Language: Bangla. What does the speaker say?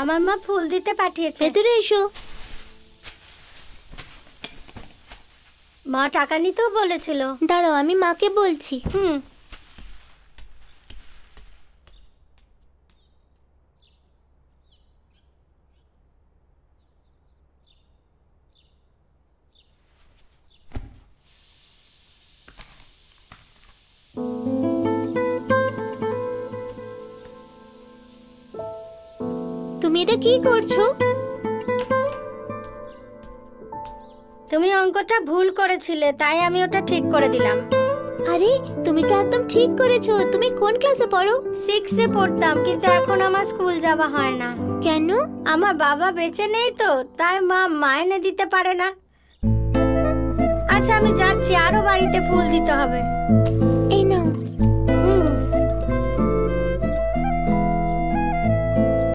আমার মা ফুল দিতে পাঠিয়েছে। ভেতরে এসো। মা টাকা নিতেও বলেছিল। দাঁড়াও, আমি মাকে বলছি। তুমি এটা কি করছো? তুমি অঙ্কটা ভুল করেছিলে, তাই আমি ওটা ঠিক করে দিলাম। আরে তুমি তো একদম ঠিক করেছো। তুমি কোন ক্লাসে পড়ো? 6 এ পড়তাম, কিন্তু এখন আমার স্কুল যাওয়া হয় না। কেন? আমার বাবা বেঁচে নেই তো, তাই মা মাইনে দিতে পারে না। আচ্ছা আমি যাচ্ছি, আরো বাড়িতে ফুল দিতে হবে।